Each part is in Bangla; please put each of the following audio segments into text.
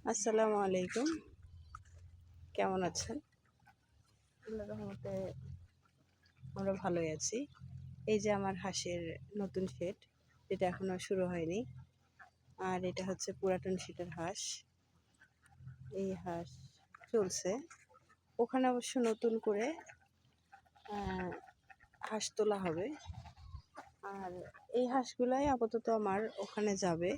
আসসালামু আলাইকুম। কেমন আছেন? আল্লাহর রহমতে আমরা ভালোই আছি। এই যে আমার হাঁসের নতুন শেড, যেটা এখনো শুরু হয়নি। আর এটা হচ্ছে পুরাতন শেডের হাঁস। এই হাঁস চলছে। ওখানে অবশ্য নতুন করে হাঁস তোলা হবে। আর এই হাঁসগুলাই আপাতত আমার ওখানে যাবে।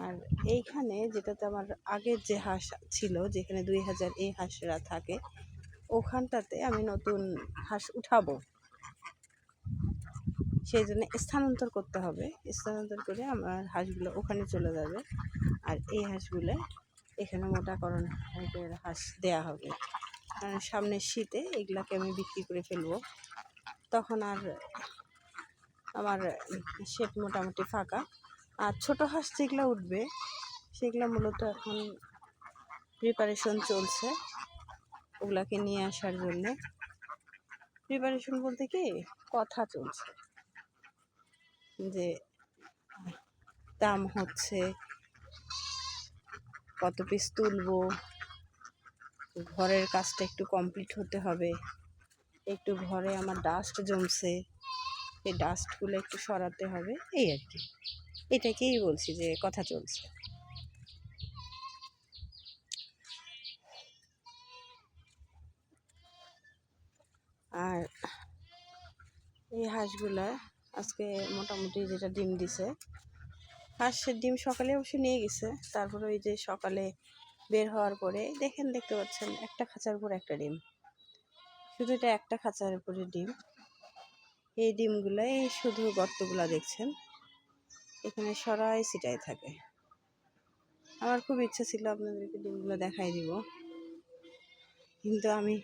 আর এইখানে যেটাতে আমার আগের যে হাঁস ছিল, যেখানে 2000 এই হাঁসরা থাকে, ওখানটাতে আমি নতুন হাঁস উঠাবো। সেই জন্য স্থানান্তর করতে হবে। স্থানান্তর করে আমার হাঁসগুলো ওখানে চলে যাবে। আর এই হাঁসগুলো এখানে মোটাকরণ হাঁস দেয়া হবে। কারণ সামনের শীতে এগুলাকে আমি বিক্রি করে ফেলবো। তখন আর আমার শেড মোটামুটি ফাঁকা। আর ছোটো হাঁস যেগুলো উঠবে সেগুলো মূলত এখন প্রিপারেশন চলছে ওগুলাকে নিয়ে আসার জন্যে। প্রিপারেশন বলতে কি, কথা চলছে যে দাম হচ্ছে, কত পিস তুলবো, ঘরের কাজটা একটু কমপ্লিট হতে হবে, একটু ঘরে আমার ডাস্ট জমছে, এই ডাস্টগুলো একটু সরাতে হবে, এই আর কি। এটাকেই বলছি যে কথা চলছে। আর এই হাঁসগুলা আজকে মোটামুটি যেটা ডিম দিছে, হাঁসের ডিম সকালে অবশ্য নিয়ে গেছে। তারপরে ওই যে সকালে বের হওয়ার পরে দেখতে পাচ্ছেন একটা খাঁচার উপর একটা ডিম, শুধু এটা একটা খাঁচার উপরে ডিম। এই ডিমগুলাই শুধু গর্তগুলা দেখছেন, এখানে সরাই ছিটাই থাকে। আমার খুব ইচ্ছা ছিল আপনাদেরকে ডিমগুলো দেখাই দিব, কিন্তু আমি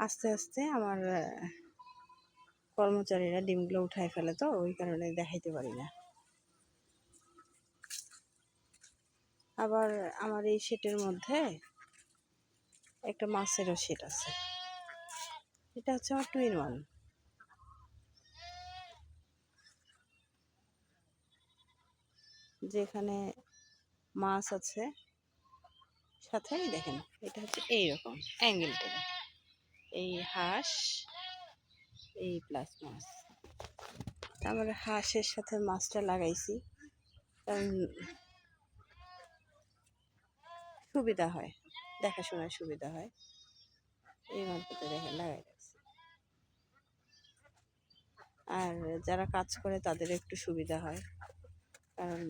আস্তে আস্তে আমার কর্মচারীরা ডিমগুলো উঠায় ফেলে, তো ওই কারণে দেখাইতে পারি না। আবার আমার এই শেটের মধ্যে একটা মাছেরও শেট আছে। এটা হচ্ছে আমার 2 in 1। যেখানে মাছ আছে, সাথে দেখেন এটা হচ্ছে এইরকম অ্যাঙ্গেল করে, এই হাঁস, এই প্লাস মাছ। তারপরে হাঁসের সাথে মাছটা লাগাইছি কারণ সুবিধা হয়, দেখাশোনার সুবিধা হয়, এই মারফতে দেখে লাগাই রাখছি। আর যারা কাজ করে তাদের একটু সুবিধা হয়, কারণ